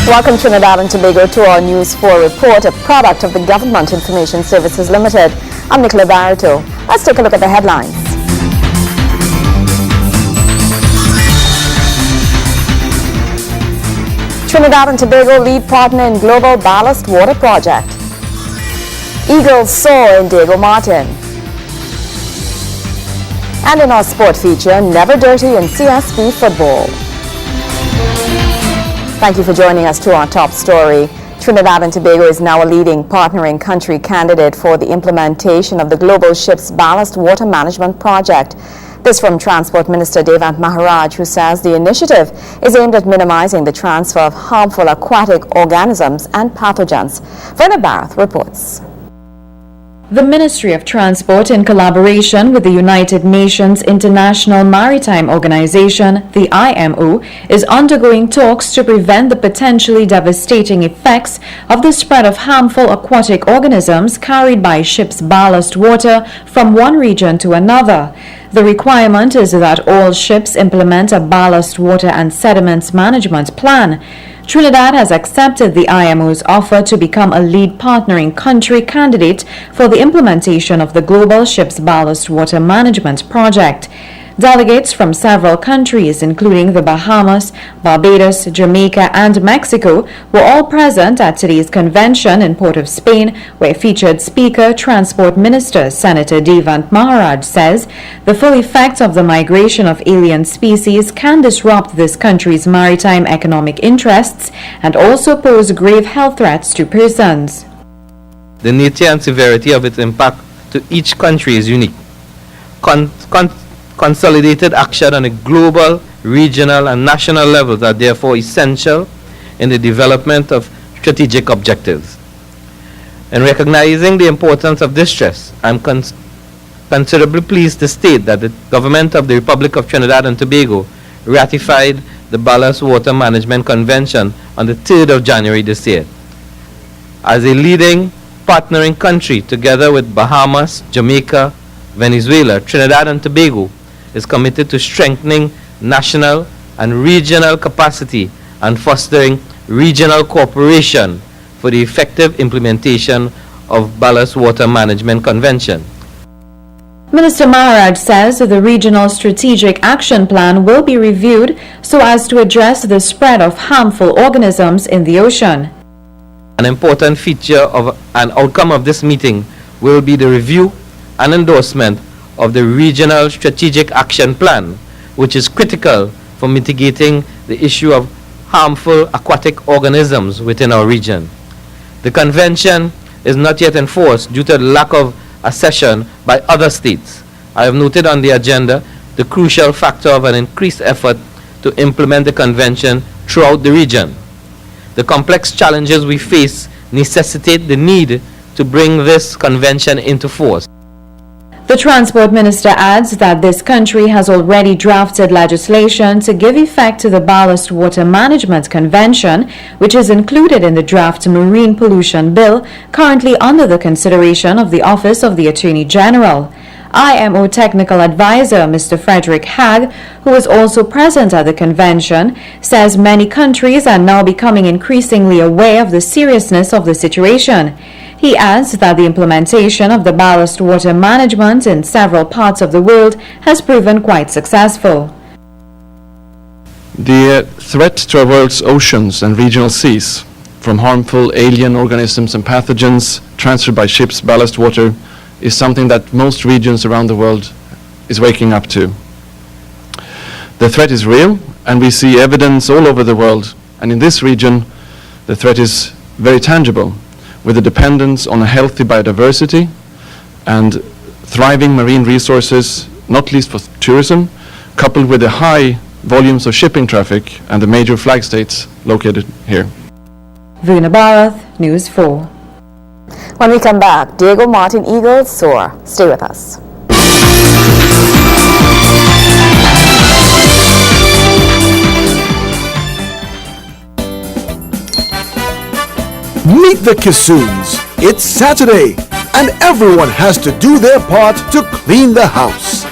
Welcome Trinidad and Tobago to our News 4 report, a product of the Government Information Services Limited. I'm Nicola Barreto. Let's take a look at the headlines. Trinidad and Tobago lead partner in Global Ballast Water Project. Eagles soar in Diego Martin. And in our sport feature, Never Dirty in CSB football. Thank you for joining us to our top story. Trinidad and Tobago is now a leading partnering country candidate for the implementation of the Global Ships Ballast Water Management Project. This from Transport Minister Devant Maharaj, who says the initiative is aimed at minimizing the transfer of harmful aquatic organisms and pathogens. Verna Barth reports. The Ministry of Transport, in collaboration with the United Nations International Maritime Organization, the IMO, is undergoing talks to prevent the potentially devastating effects of the spread of harmful aquatic organisms carried by ships' ballast water from one region to another. The requirement is that all ships implement a ballast water and sediments management plan. Trinidad has accepted the IMO's offer to become a lead partnering country candidate for the implementation of the Global Ships Ballast Water Management Project. Delegates from several countries, including the Bahamas, Barbados, Jamaica, and Mexico, were all present at today's convention in Port of Spain, where featured speaker Transport Minister Senator Devant Maharaj says the full effects of the migration of alien species can disrupt this country's maritime economic interests and also pose grave health threats to persons. The nature and severity of its impact to each country is unique. Consolidated action on a global, regional, and national levels are therefore essential in the development of strategic objectives. In recognizing the importance of this stress, I am considerably pleased to state that the Government of the Republic of Trinidad and Tobago ratified the Ballast Water Management Convention on the 3rd of January this year. As a leading partnering country, together with Bahamas, Jamaica, Venezuela, Trinidad and Tobago is committed to strengthening national and regional capacity and fostering regional cooperation for the effective implementation of Ballast Water Management Convention. Minister Maharaj says the Regional Strategic Action Plan will be reviewed so as to address the spread of harmful organisms in the ocean. An important feature of an outcome of this meeting will be the review and endorsement of the Regional Strategic Action Plan, which is critical for mitigating the issue of harmful aquatic organisms within our region. The convention is not yet enforced due to the lack of accession by other states. I have noted on the agenda the crucial factor of an increased effort to implement the convention throughout the region. The complex challenges we face necessitate the need to bring this convention into force. The Transport Minister adds that this country has already drafted legislation to give effect to the Ballast Water Management Convention, which is included in the draft Marine Pollution Bill currently under the consideration of the Office of the Attorney General. IMO Technical Advisor Mr. Frederick Hagg, who is also present at the convention, says many countries are now becoming increasingly aware of the seriousness of the situation. He adds that the implementation of the ballast water management in several parts of the world has proven quite successful. The threat to our world's oceans and regional seas from harmful alien organisms and pathogens transferred by ships' ballast water is something that most regions around the world is waking up to. The threat is real, and we see evidence all over the world, and in this region the threat is very tangible, with a dependence on a healthy biodiversity and thriving marine resources, not least for tourism, coupled with the high volumes of shipping traffic and the major flag states located here. Verna Barth, News 4. When we come back, Diego Martin Eagles soar. Stay with us. Meet the Kissoons. It's Saturday, and everyone has to do their part to clean the house.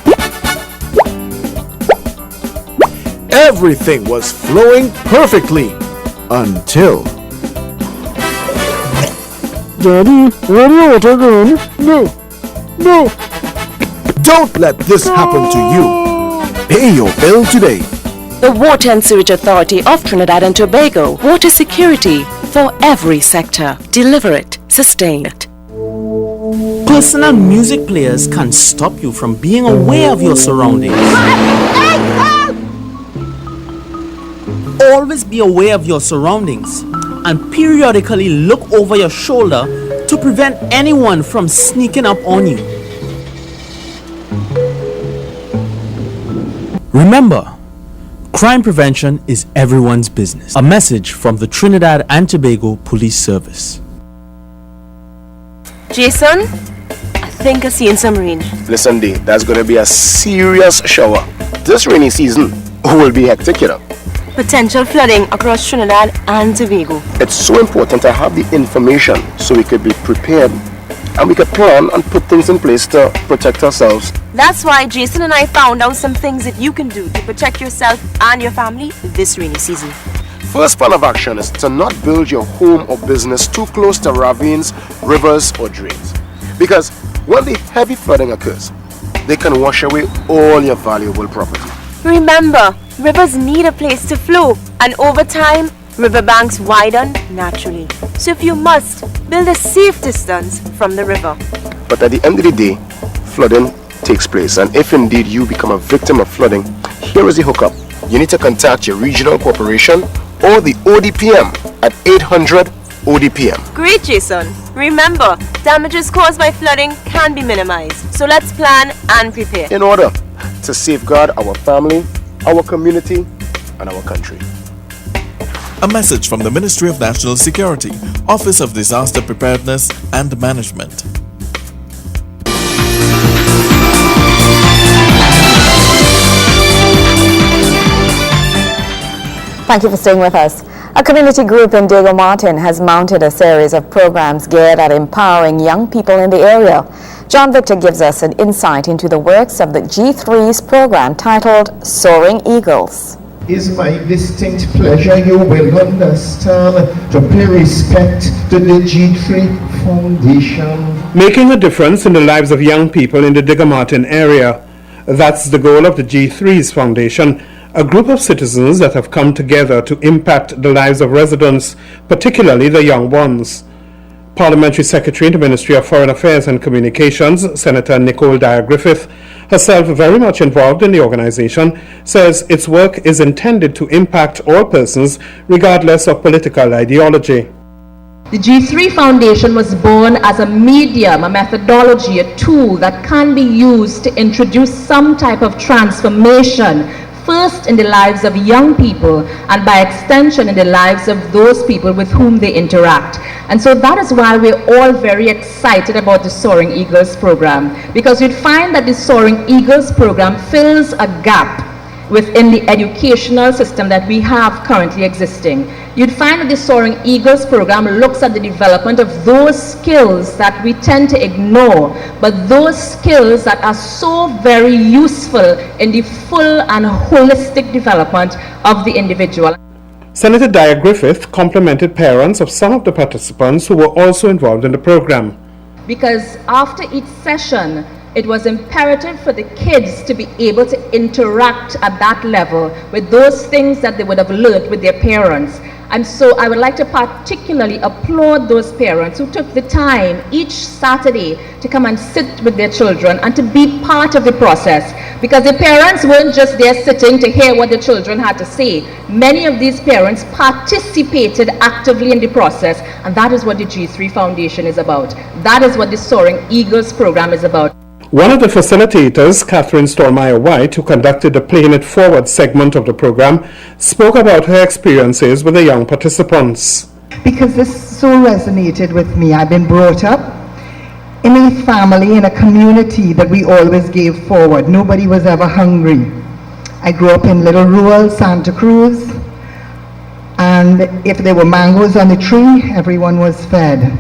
Everything was flowing perfectly until... Daddy, where the water gone? No, no. Don't let this happen to you. Pay your bill today. The Water and Sewage Authority of Trinidad and Tobago. Water security for every sector. Deliver it. Sustain it. Personal music players can stop you from being aware of your surroundings. Always be aware of your surroundings and periodically look over your shoulder to prevent anyone from sneaking up on you. Remember, crime prevention is everyone's business. A message from the Trinidad and Tobago Police Service. Jason, I think I've seen some rain. Listen, Dee, there's going to be a serious shower. This rainy season will be hectic, you know. Potential flooding across Trinidad and Tobago. It's so important to have the information so we could be prepared and we could plan and put things in place to protect ourselves. That's why Jason and I found out some things that you can do to protect yourself and your family this rainy season. First plan of action is to not build your home or business too close to ravines, rivers or drains. Because when the heavy flooding occurs, they can wash away all your valuable property. Remember, rivers need a place to flow, and over time, riverbanks widen naturally. So if you must, build a safe distance from the river. But at the end of the day, flooding takes place, and if indeed you become a victim of flooding, here is the hookup. You need to contact your regional corporation or the ODPM at 800 ODPM. Great, Jason. Remember, damages caused by flooding can be minimized. So let's plan and prepare. In order to safeguard our family, our community, and our country. A message from the Ministry of National Security, Office of Disaster Preparedness and Management. Thank you for staying with us. A community group in Diego Martin has mounted a series of programs geared at empowering young people in the area. John Victor gives us an insight into the works of the G3's program titled Soaring Eagles. It's my distinct pleasure, you will understand, to pay respect to the G3 Foundation. Making a difference in the lives of young people in the Diego Martin area. That's the goal of the G3's Foundation, a group of citizens that have come together to impact the lives of residents, particularly the young ones. Parliamentary Secretary in the Ministry of Foreign Affairs and Communications, Senator Nicole Dyer-Griffith, herself very much involved in the organization, says its work is intended to impact all persons regardless of political ideology. The G3 Foundation was born as a medium, a methodology, a tool that can be used to introduce some type of transformation, first in the lives of young people and by extension in the lives of those people with whom they interact. And so that is why we're all very excited about the Soaring Eagles program, because you'd find that the Soaring Eagles program fills a gap within the educational system that we have currently existing. You'd find that the Soaring Eagles program looks at the development of those skills that we tend to ignore, but those skills that are so very useful in the full and holistic development of the individual. Senator Dyer-Griffith complimented parents of some of the participants who were also involved in the program. Because after each session, it was imperative for the kids to be able to interact at that level with those things that they would have learned with their parents. And so I would like to particularly applaud those parents who took the time each Saturday to come and sit with their children and to be part of the process. Because the parents weren't just there sitting to hear what the children had to say. Many of these parents participated actively in the process, and that is what the G3 Foundation is about. That is what the Soaring Eagles program is about. One of the facilitators, Catherine Stormeyer-White, who conducted the Playing It Forward segment of the program, spoke about her experiences with the young participants. Because this so resonated with me. I've been brought up in a family, in a community that we always gave forward. Nobody was ever hungry. I grew up in little rural Santa Cruz, and if there were mangoes on the tree, everyone was fed.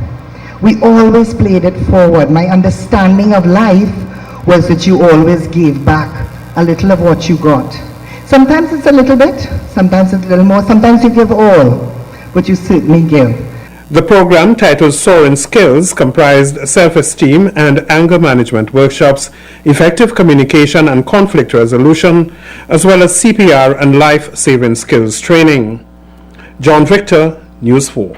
We always played it forward. My understanding of life was that you always gave back a little of what you got. Sometimes it's a little bit, sometimes it's a little more, sometimes you give all. but you certainly give. The program, titled Soaring Skills, comprised self-esteem and anger management workshops, effective communication and conflict resolution, as well as CPR and life-saving skills training. John Victor, News 4.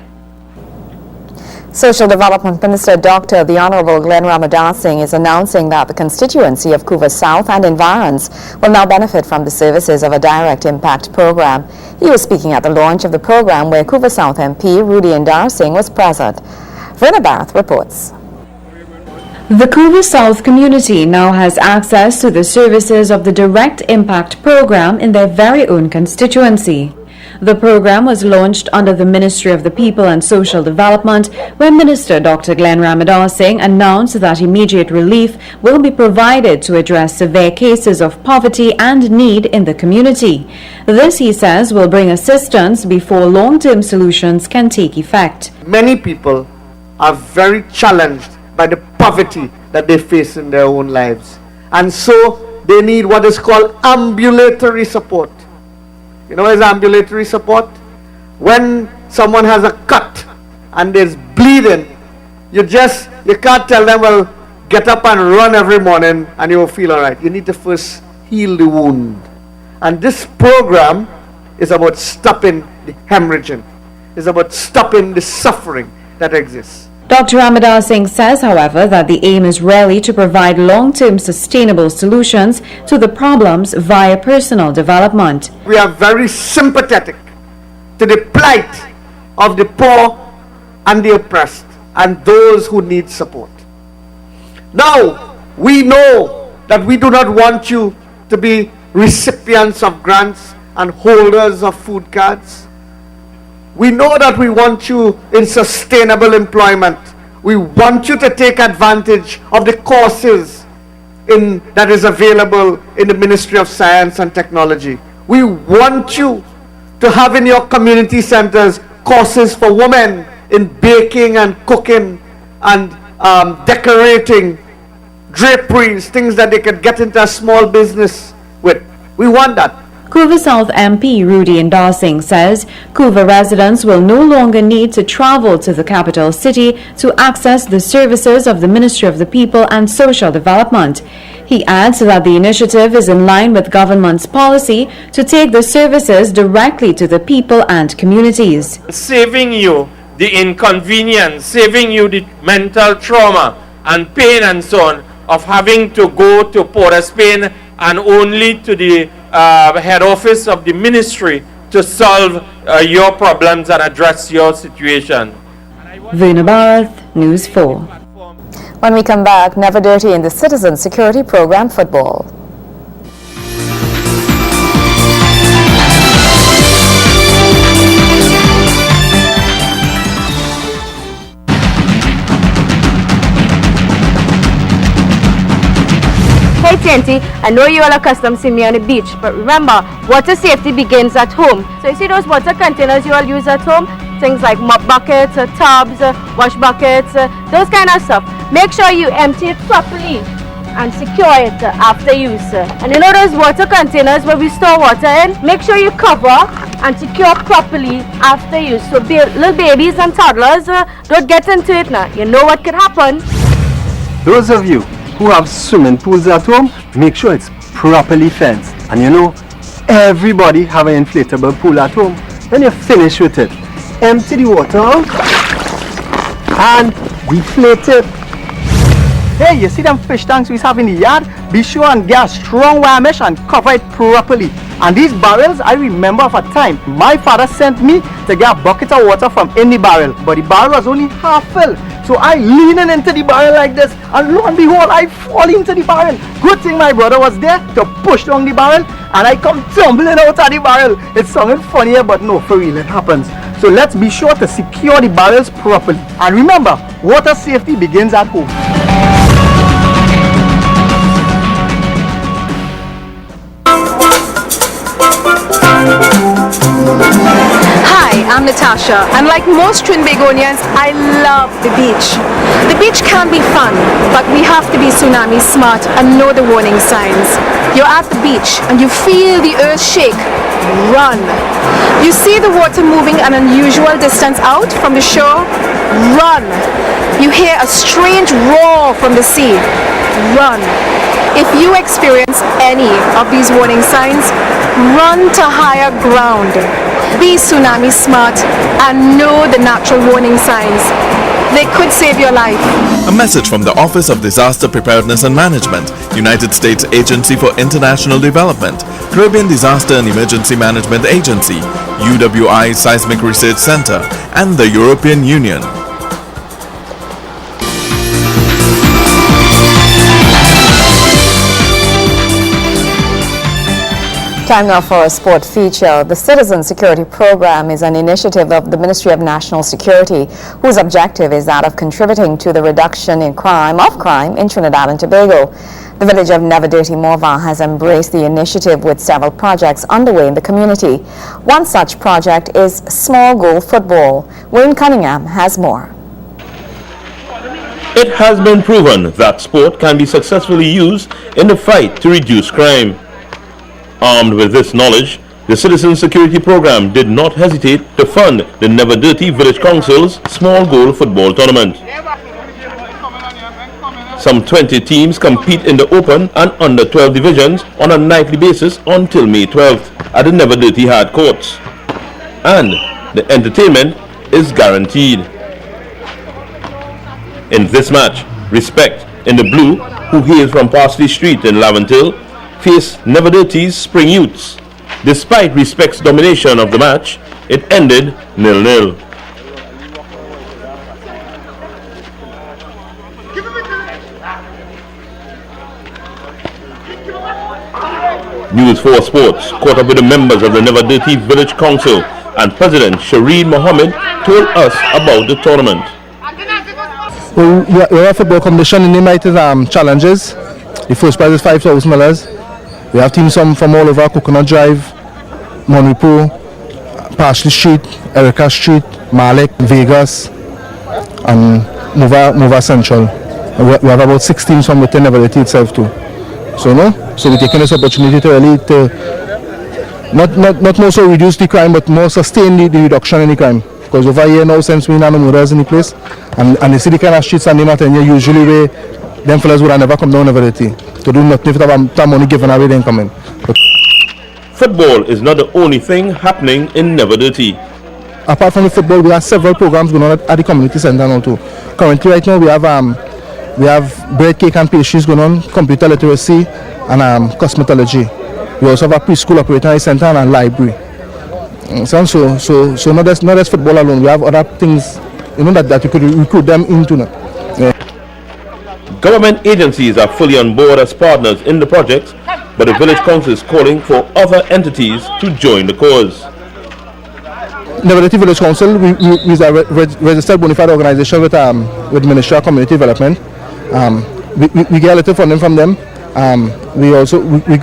Social Development Minister Dr. The Honorable Glenn Ramadar Singh is announcing that the constituency of Couva South and environs will now benefit from the services of a direct impact program. He was speaking at the launch of the program where Couva South MP Rudy Indar Singh was present. Verna Barth reports. The Couva South community now has access to the services of the Direct Impact program in their very own constituency. The program was launched under the Ministry of the People and Social Development, where Minister Dr. Glenn Ramadar Singh announced that immediate relief will be provided to address severe cases of poverty and need in the community. This, he says, will bring assistance before long-term solutions can take effect. Many people are very challenged by the poverty that they face in their own lives, and so they need what is called ambulatory support. You know what is ambulatory support? When someone has a cut and there's bleeding, you can't tell them, well, get up and run every morning and you will feel all right. You need to first heal the wound. And this program is about stopping the hemorrhaging. It's about stopping the suffering that exists. Dr. Ramadar Singh says, however, that the aim is really to provide long-term sustainable solutions to the problems via personal development. We are very sympathetic to the plight of the poor and the oppressed and those who need support. Now, we know that we do not want you to be recipients of grants and holders of food cards. We know that we want you in sustainable employment. We want you to take advantage of the courses that is available in the Ministry of Science and Technology. We want you to have in your community centers courses for women in baking and cooking and decorating, draperies, things that they could get into a small business with. We want that. Couva South MP Rudy Indar Singh says Couva residents will no longer need to travel to the capital city to access the services of the Ministry of the People and Social Development. He adds that the initiative is in line with government's policy to take the services directly to the people and communities. Saving you the inconvenience, saving you the mental trauma and pain and so on of having to go to Port of Spain and only to the head office of the ministry to solve your problems and address your situation. Verna Barth, News 4. When we come back, Never Dirty in the Citizen Security Program football. Hey TNT, I know you all are accustomed to seeing me on the beach, but remember, water safety begins at home. So you see those water containers you all use at home? Things like mop buckets, tubs, wash buckets, those kind of stuff. Make sure you empty it properly and secure it after use. And you know those water containers where we store water in? Make sure you cover and secure properly after use. So little babies and toddlers don't get into it now. You know what could happen. Those of you who have swimming pools at home, make sure it's properly fenced. And you know, everybody have an inflatable pool at home. When you're finished with it, empty the water out and deflate it. Hey, you see them fish tanks we have in the yard? Be sure and get a strong wire mesh and cover it properly. And these barrels, I remember of a time, my father sent me to get a bucket of water from in the barrel, but the barrel was only half full. So I leaning into the barrel like this, and lo and behold, I fall into the barrel. Good thing my brother was there to push down the barrel, and I come tumbling out of the barrel. It sounded funnier, but no, for real, it happens. So let's be sure to secure the barrels properly. And remember, water safety begins at home. Hi, I'm Natasha Natasha, and like most Trinbagonians, I love the beach. The beach can be fun, but we have to be tsunami smart and know the warning signs. You're at the beach and you feel the earth shake. Run. You see the water moving an unusual distance out from the shore. Run. You hear a strange roar from the sea. Run. If you experience any of these warning signs, run to higher ground. Be tsunami smart and know the natural warning signs. They could save your life. A message from the Office of Disaster Preparedness and Management, United States Agency for International Development, Caribbean Disaster and Emergency Management Agency, UWI Seismic Research Center, and the European Union. Time now for a sport feature. The Citizen Security Program is an initiative of the Ministry of National Security, whose objective is that of contributing to the reduction in crime in Trinidad and Tobago. The village of Never Dirty Morva has embraced the initiative with several projects underway in the community. One such project is small goal football. Wayne Cunningham has more. It has been proven that sport can be successfully used in the fight to reduce crime. Armed with this knowledge, the Citizen Security Program did not hesitate to fund the Never Dirty Village Council's small goal football tournament. Some 20 teams compete in the open and under 12 divisions on a nightly basis until May 12th at the Never Dirty hard courts. And the entertainment is guaranteed. In this match, Respect in the blue, who hails from Parsley Street in Laventille, face Never Dirty's Spring Youths. Despite Respect's domination of the match, it ended 0-0. News 4 Sports caught up with the members of the Never Dirty Village Council, and President Shareen Mohammed told us about the tournament. Well, we have a football competition. The name it is Challenges. The first prize is $5,000. We have teams from all over: Coconut Drive, Monripo, Parsley Street, Erica Street, Malek, Vegas, and Mova Central. We have about 6 teams from within Never Dirty itself too. So we're taking this opportunity to really not more so reduce the crime, but more sustain the reduction in the crime. Because over here now, since we have no murders in the place, and they see the kind of streets and they matter, usually where them fellas would have never come down Never Dirty to do nothing if they have money given away, then come in. Football is not the only thing happening in Never Dirty. Apart from the football, we have several programs going on at the community center now too. Currently, right now, we have bread, cake and pastries going on, computer literacy, and cosmetology. We also have a preschool operating center and a library. So not just football alone. We have other things, that you could recruit them into. Government agencies are fully on board as partners in the project, but the village council is calling for other entities to join the cause. Never Dirty Village Council, we are a registered bona fide organization with Ministry of Community Development. We get a little funding from them.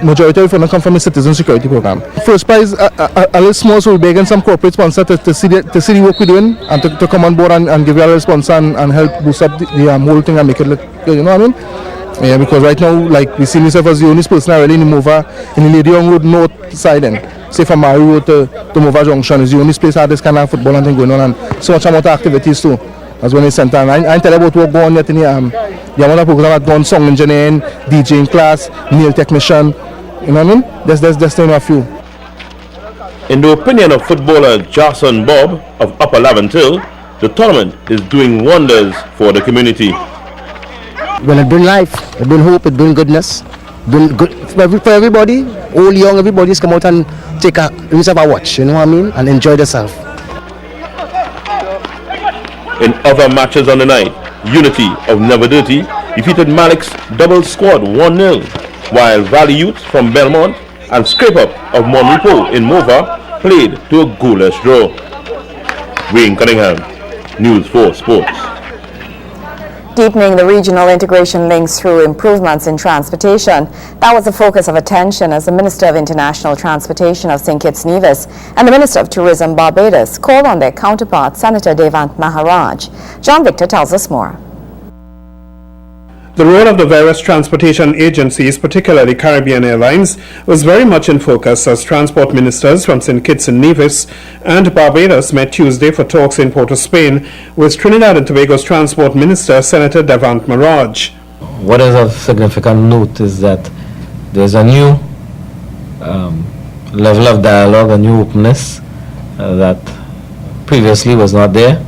Majority of funding come from the Citizen Security Program. First prize a little small, so we're begging some corporate sponsor to see the work we're doing and to come on board and give you a little sponsor and help boost up the whole thing and make it look good, you know what I mean? Yeah, because right now, like, we see myself as the only person really in the Mova, in the Lady Young Road North side end. Say from Mary Road to Mova Junction is the only place that this kind of football and thing going on, and so much amount of activities too. As when it's center, and I tell you about what going on yet in the amount of program that gone song engineering, DJing class, nail technician, you know what I mean? There's a few. In the opinion of footballer Jason Bob of Upper Laventille, the tournament is doing wonders for the community. Well, it bring life, it bring hope, it bring goodness, bring good for everybody, old, young, everybody's come out and take a watch, you know what I mean, and enjoy themselves. In other matches on the night, Unity of Never Dirty defeated Malik's double squad 1-0, while Valley Youth from Belmont and Scrape Up of Monripo in Mova played to a goalless draw. Wayne Cunningham, News 4 Sports. deepening the regional integration links through improvements in transportation. That was the focus of attention as the Minister of International Transportation of St. Kitts Nevis and the Minister of Tourism Barbados called on their counterpart, Senator Devant Maharaj. John Victor tells us more. The role of the various transportation agencies, particularly Caribbean Airlines, was very much in focus as transport ministers from St. Kitts and Nevis and Barbados met Tuesday for talks in Port of Spain with Trinidad and Tobago's Transport Minister, Senator Devant Maharaj. What is of significant note is that there's a new level of dialogue, a new openness that previously was not there,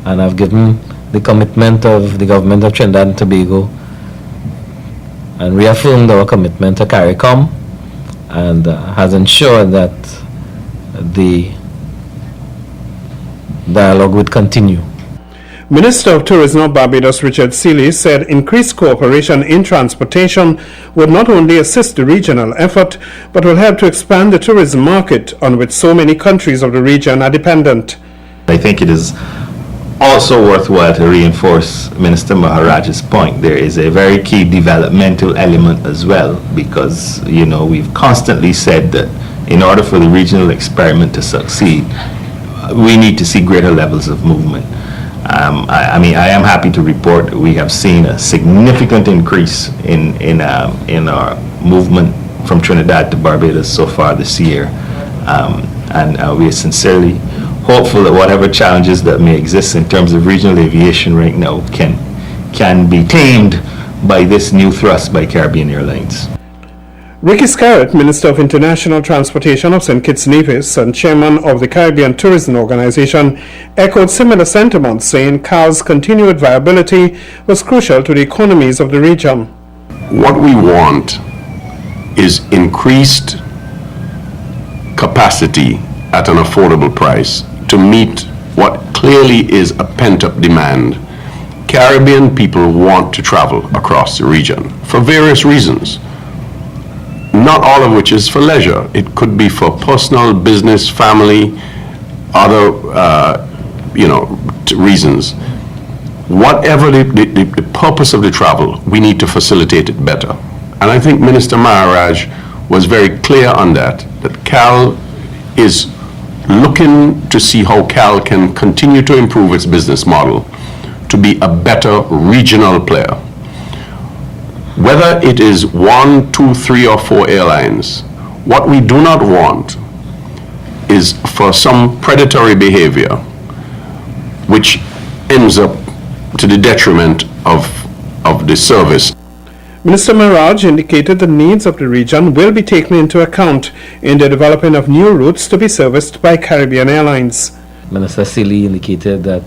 and I've given the commitment of the government of Trinidad and Tobago and reaffirmed our commitment to CARICOM and has ensured that the dialogue would continue. Minister of Tourism of Barbados Richard Seeley said increased cooperation in transportation would not only assist the regional effort but will help to expand the tourism market on which so many countries of the region are dependent. I think it is also worthwhile to reinforce Minister Maharaj's point. There is a very key developmental element as well, because we've constantly said that in order for the regional experiment to succeed, we need to see greater levels of movement. I am happy to report we have seen a significant increase in our movement from Trinidad to Barbados so far this year, and we are sincerely hopeful that whatever challenges that may exist in terms of regional aviation right now can be tamed by this new thrust by Caribbean Airlines. Ricky Scarrett, Minister of International Transportation of St. Kitts Nevis and Chairman of the Caribbean Tourism Organization, echoed similar sentiments, saying CAL's continued viability was crucial to the economies of the region. What we want is increased capacity at an affordable price to meet what clearly is a pent-up demand. Caribbean people want to travel across the region for various reasons, not all of which is for leisure. It could be for personal, business, family, other reasons. Whatever the purpose of the travel, we need to facilitate it better. And I think Minister Maharaj was very clear on that CAL is looking to see how CAL can continue to improve its business model to be a better regional player. Whether it is 1, 2, 3, or 4 airlines, what we do not want is for some predatory behavior which ends up to the detriment of the service. Minister Maharaj indicated the needs of the region will be taken into account in the development of new routes to be serviced by Caribbean Airlines. Minister Seeley indicated that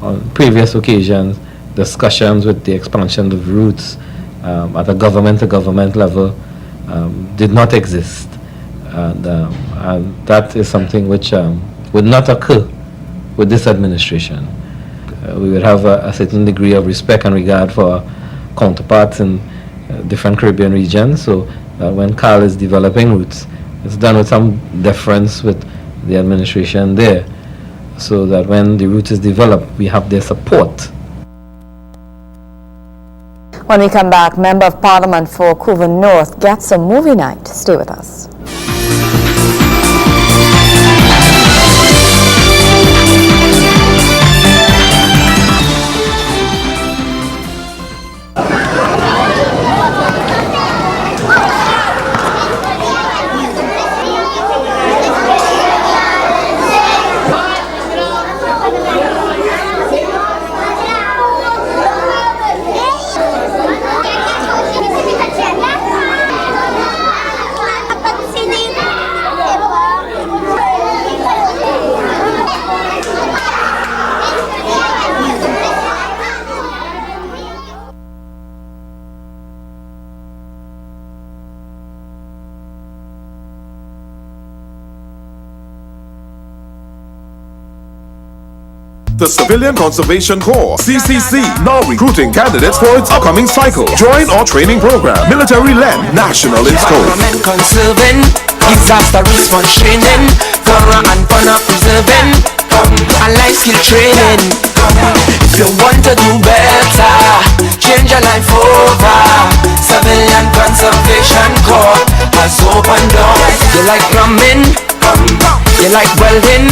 on previous occasions, discussions with the expansion of routes at a government-to-government level did not exist. And that is something which would not occur with this administration. We would have a certain degree of respect and regard for counterparts in different Caribbean regions, so when CAL is developing routes, it's done with some deference with the administration there, so that when the route is developed, we have their support. When we come back, Member of Parliament for Couva North gets a movie night. Stay with us. The Civilian Conservation Corps, CCC, now recruiting candidates for its upcoming cycle. Join our training program, military-led, national in scope. Conserving, disaster response training, flora and fauna preserving, and life skill training. If you want to do better, change your life over. Civilian Conservation Corps has opened doors. You like plumbing? You like welding?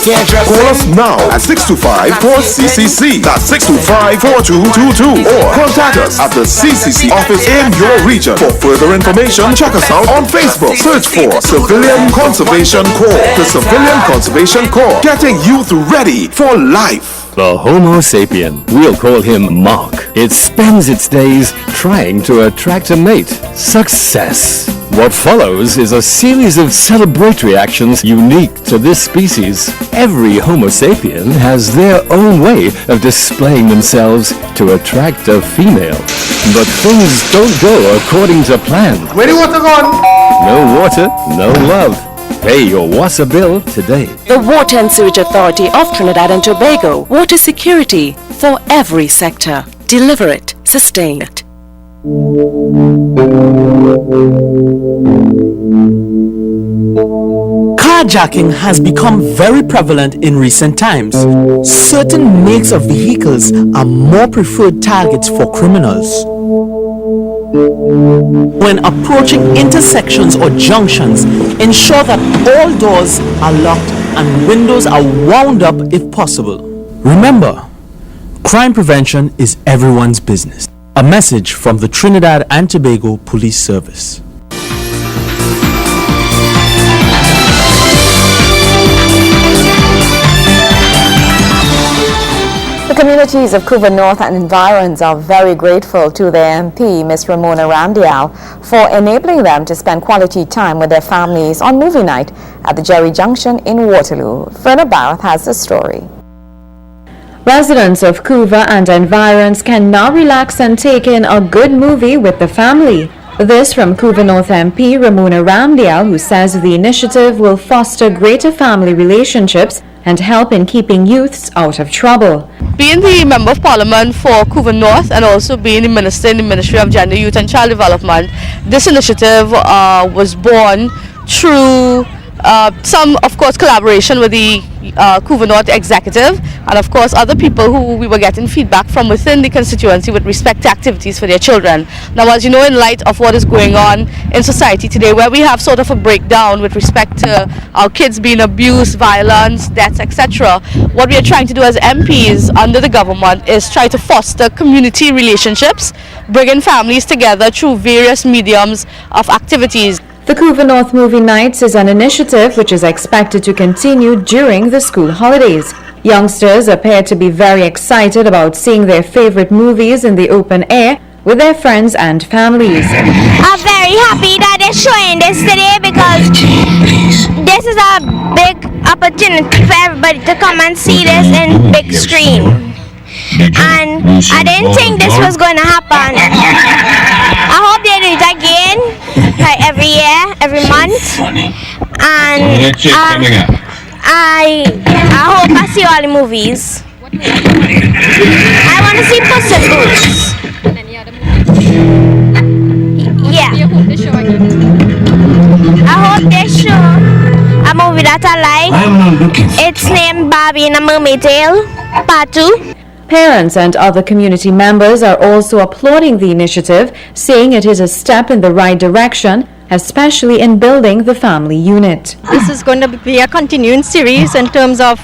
Call us now at 625-4CCC. That's 625-4222. Or contact us at the CCC office in your region. For further information, check us out on Facebook. Search for Civilian Conservation Corps. The Civilian Conservation Corps, getting youth ready for life. The Homo sapien, we'll call him Mark. It spends its days trying to attract a mate. Success. What follows is a series of celebratory actions unique to this species. Every Homo sapien has their own way of displaying themselves to attract a female. But things don't go according to plan. Where do you want to go? No water, no love. Pay your water bill today. The Water and Sewage Authority of Trinidad and Tobago. Water security for every sector. Deliver it. Sustain it. Carjacking has become very prevalent in recent times. Certain makes of vehicles are more preferred targets for criminals. When approaching intersections or junctions, ensure that all doors are locked and windows are wound up if possible. Remember, crime prevention is everyone's business. A message from the Trinidad and Tobago Police Service. The communities of Couva North and environs are very grateful to their MP, Ms. Ramona Ramdial, for enabling them to spend quality time with their families on movie night at the Jerry Junction in Waterloo. Ferna Barrett has the story. Residents of Couva and environs can now relax and take in a good movie with the family. This from Couva North MP Ramona Ramdial, who says the initiative will foster greater family relationships and help in keeping youths out of trouble. Being the Member of Parliament for Couva North and also being the Minister in the Ministry of Gender, Youth and Child Development, this initiative was born through some, of course, collaboration with the Couva North Executive and, of course, other people who we were getting feedback from within the constituency with respect to activities for their children. Now, as you know, in light of what is going on in society today, where we have sort of a breakdown with respect to our kids being abused, violence, deaths, etc., what we are trying to do as MPs under the government is try to foster community relationships, bringing families together through various mediums of activities. The Couva North Movie Nights is an initiative which is expected to continue during the school holidays. Youngsters appear to be very excited about seeing their favorite movies in the open air with their friends and families. I'm very happy that they're showing this today because this is a big opportunity for everybody to come and see this in big screen. And I didn't think this was going to happen. I hope they do it again, like every year, every month. And I hope I see all the movies. I want to see Puss in Boots. Yeah. I hope they show a movie that I like. It's named Barbie and a Mermaid Tale, Part 2. Parents and other community members are also applauding the initiative, saying it is a step in the right direction, especially in building the family unit. This is going to be a continuing series in terms of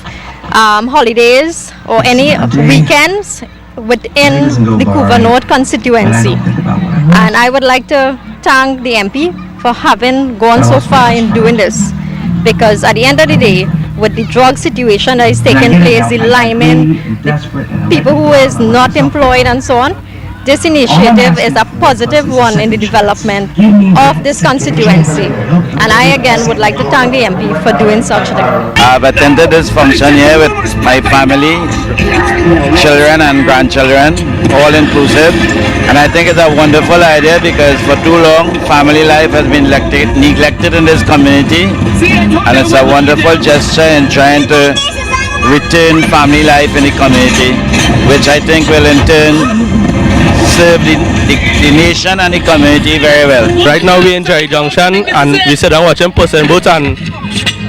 holidays or any weekends within the Couva North constituency. And I would like to thank the MP for having gone so far in doing this, because at the end of the day, with the drug situation that is taking place, the linemen, the people who is not employed and so on, this initiative is a positive one in the development of this constituency. And I again would like to thank the MP for doing such a thing. I've attended this function here with my family, children and grandchildren, all inclusive. And I think it's a wonderful idea because for too long, family life has been neglected in this community. And it's a wonderful gesture in trying to return family life in the community, which I think will in turn serve the nation and the community very well. Right now we're in Jerry Junction and we sit down watching Puss in Boots, and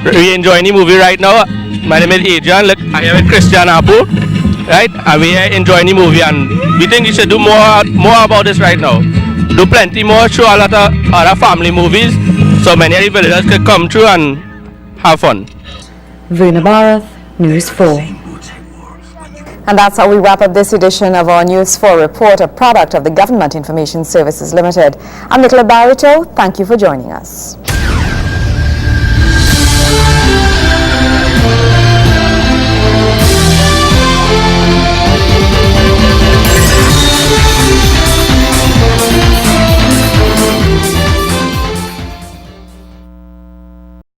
we enjoying the movie right now. My name is Adrian. Look, I'm here with Christian Apu, right? And we are enjoying the movie, and we think we should do more about this right now. Do plenty more, show a lot of other family movies, so many of the villagers could come through and have fun. Verna Barath, News 4. And that's how we wrap up this edition of our News 4 report, a product of the Government Information Services Limited. I'm Nicola Barito. Thank you for joining us.